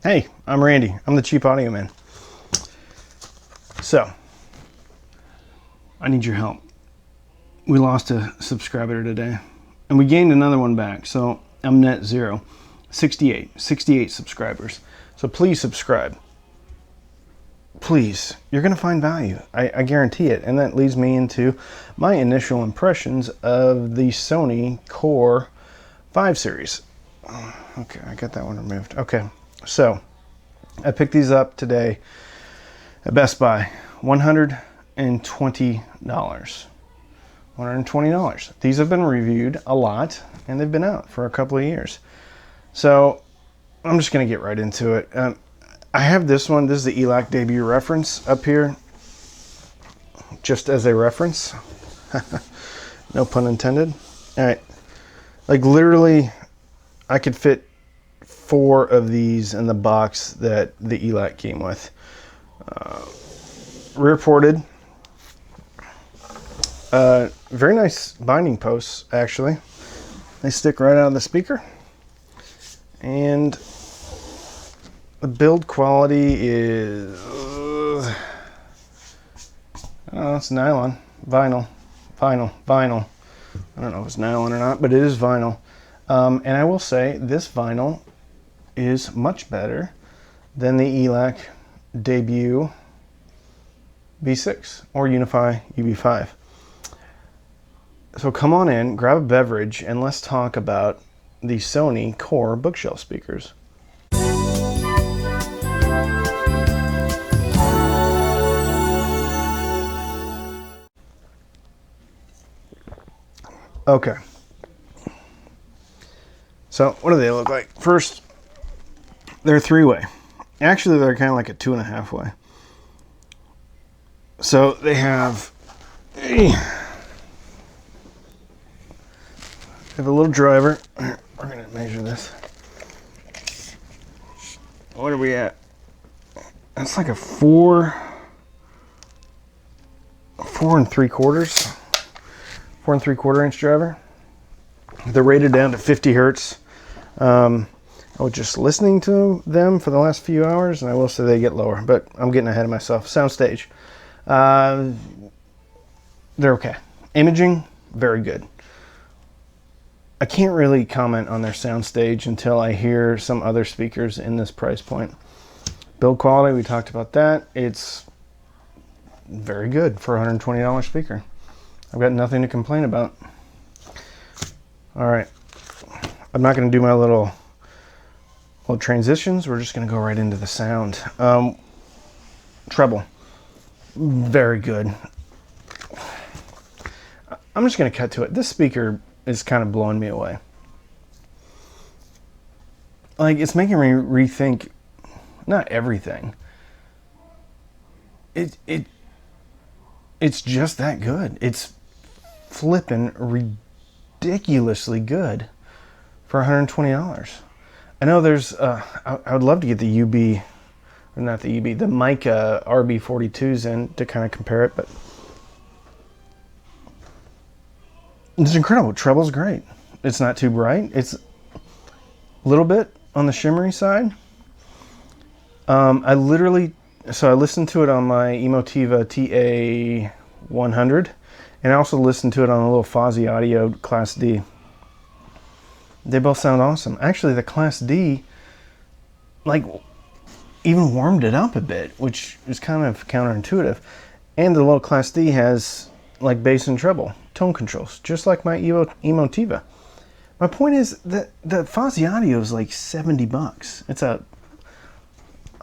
Hey, I'm Randy. I'm the Cheap Audio Man. So, I need your help. We lost a subscriber today, and we gained another one back, so I'm net zero. 68 subscribers. So please subscribe. Please. You're going to find value. I guarantee it. And that leads me into my initial impressions of the Sony Core 5 series. Okay, I got that one removed. Okay. So, I picked these up today at Best Buy. $120. $120. These have been reviewed a lot, and they've been out for a couple of years. So, I'm just going to get right into it. I have this one. This is the ELAC debut reference up here. Just as a reference. No pun intended. All right. Like, literally, I could fit 4 of these in the box that the ELAC came with. Rear ported. Very nice binding posts, actually. They stick right out of the speaker. And the build quality is... oh, it's nylon. Vinyl. I don't know if it's nylon or not, but it is vinyl. And I will say, this vinyl is much better than the ELAC debut B6 or Unify UB5. So come on in, grab a beverage, and let's talk about the Sony Core bookshelf speakers. Okay. So what do they look like? First, they're 3-way. Actually, they're kind of like a 2.5-way. So they have a little driver. We're going to measure this. What are we at? That's like a 4 3/4. 4 3/4 inch driver. They're rated down to 50 hertz. I was just listening to them for the last few hours, and I will say they get lower, but I'm getting ahead of myself. Soundstage. They're okay. Imaging, very good. I can't really comment on their soundstage until I hear some other speakers in this price point. Build quality, we talked about that. It's very good for a $120 speaker. I've got nothing to complain about. All right. I'm not going to do my little transitions. We're just going to go right into the sound. Treble. Very good. I'm just going to cut to it. This speaker is kind of blowing me away. Like, it's making me rethink not everything. It's just that good. It's flipping ridiculously good for $120. I know there's I would love to get the UB, or not the UB, the Mica RB42s in to kind of compare it, but it's incredible. Treble's great. It's not too bright. It's a little bit on the shimmery side. I listened to it on my Emotiva TA100, and I also listened to it on a little Fozzy Audio Class D. They both sound awesome. Actually, the Class D, like, even warmed it up a bit, which is kind of counterintuitive. And the little Class D has, like, bass and treble tone controls, just like my Emotiva. My point is that the Fozzy Audio is like $70. It's a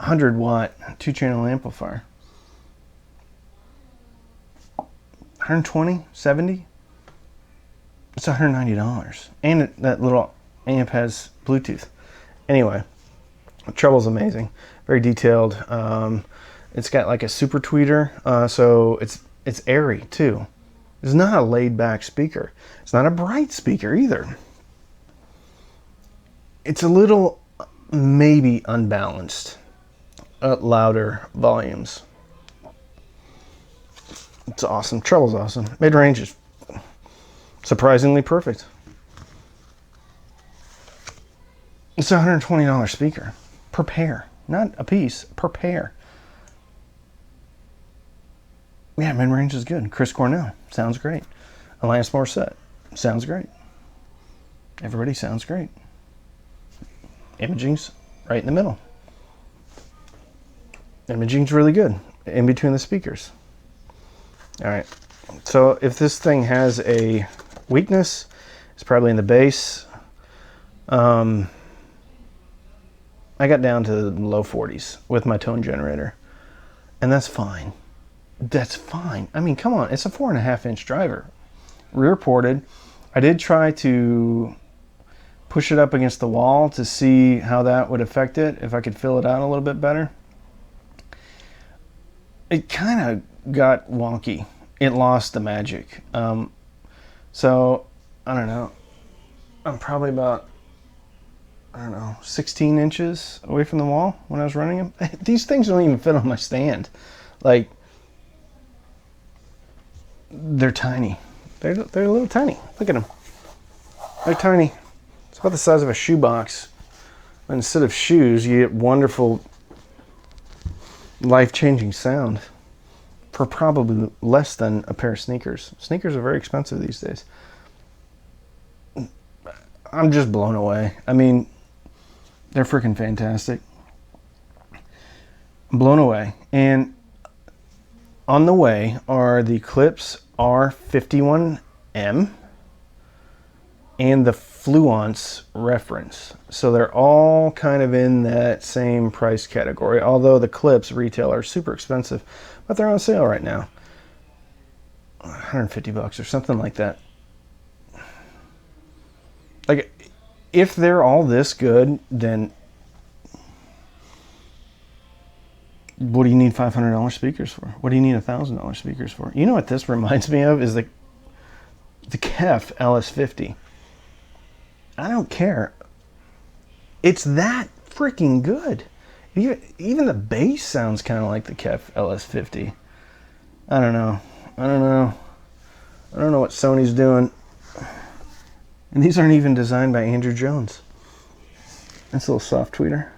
100-watt 2-channel amplifier. 120, 70. It's $190, and that little amp has Bluetooth. Anyway, the treble's amazing, very detailed. It's got like a super tweeter, so it's airy too. It's not a laid-back speaker. It's not a bright speaker either. It's a little maybe unbalanced at louder volumes. It's awesome. Treble's awesome. Mid-range is surprisingly perfect. It's a $120 speaker per pair. not a piece, per pair. Yeah, mid-range is good. Chris Cornell, sounds great. Alanis Morissette, sounds great. Everybody sounds great. Imaging's right in the middle. Imaging's really good in between the speakers. All right, so if this thing has a weakness, it's probably in the bass. I got down to the low 40s with my tone generator, and that's fine. That's fine. I mean, come on, it's a 4.5-inch driver, rear ported. I did try to push it up against the wall to see how that would affect it, if I could fill it out a little bit better. It kind of got wonky. It lost the magic. So, I don't know. I'm probably about, 16 inches away from the wall when I was running them. These things don't even fit on my stand. Like, they're tiny. They're a little tiny. Look at them. They're tiny. It's about the size of a shoebox. But instead of shoes, you get wonderful, life-changing sound for probably less than a pair of sneakers. Sneakers are very expensive these days. I'm just blown away. I mean, they're freaking fantastic. I'm blown away. And on the way are the Klipsch R51M and the Fluence Reference. So they're all kind of in that same price category, although the Klipsch retail are super expensive, but they're on sale right now. $150 or something like that. Like, if they're all this good, then what do you need $500 speakers for? What do you need $1,000 speakers for? You know what this reminds me of is the KEF LS50. I don't care. It's that freaking good. Even the bass sounds kind of like the KEF LS50. I don't know what Sony's doing. And these aren't even designed by Andrew Jones. That's a little soft tweeter.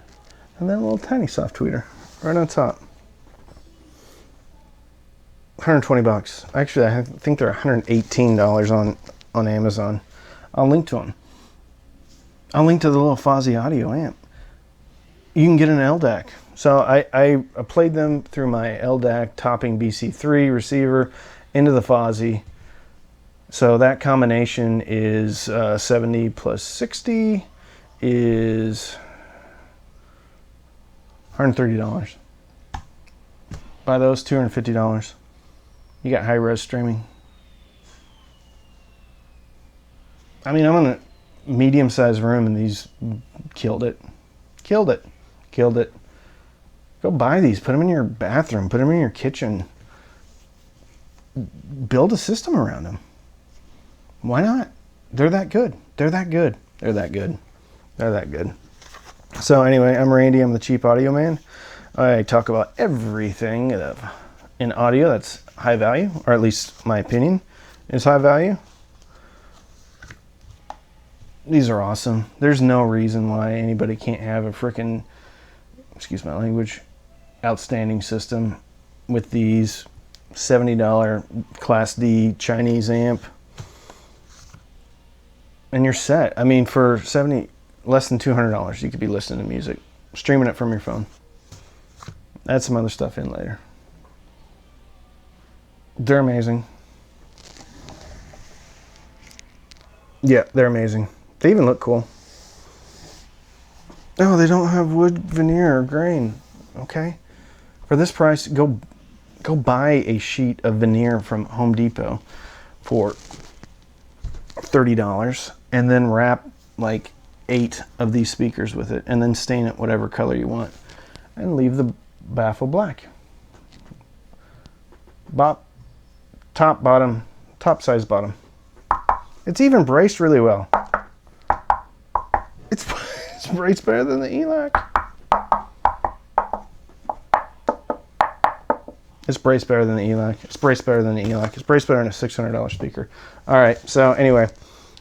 And then a little tiny soft tweeter right on top. $120. Actually, I think they're $118 on Amazon. I'll link to them. I'll link to the little Fozzy Audio amp. You can get an LDAC. So I played them through my LDAC topping BC3 receiver into the Fozzy. So that combination is 70 plus 60 is $130. Buy those, $250. You got high-res streaming. I mean, I'm in a medium-sized room and these killed it. Killed it. Killed it. Go buy these. Put them in your bathroom. Put them in your kitchen. Build a system around them. Why not? They're that good. They're that good. They're that good. They're that good. So anyway, I'm Randy. I'm the Cheap Audio Man. I talk about everything in audio that's high value, or at least my opinion is high value. These are awesome. There's no reason why anybody can't have a frickin', excuse my language, outstanding system with these $70 Class D Chinese amp. And you're set. I mean, for less than $200, you could be listening to music, streaming it from your phone. Add some other stuff in later. They're amazing. Yeah, they're amazing. They even look cool. Oh, they don't have wood veneer or grain. Okay. For this price, go buy a sheet of veneer from Home Depot for $30 and then wrap like 8 of these speakers with it and then stain it whatever color you want and leave the baffle black. Top size bottom. It's even braced really well. It's braced better than the ELAC. It's braced better than the ELAC. It's braced better than the ELAC. It's braced better than a $600 speaker. All right. So anyway,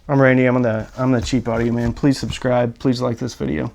I'm Randy. I'm the Cheap Audio Man. Please subscribe. Please like this video.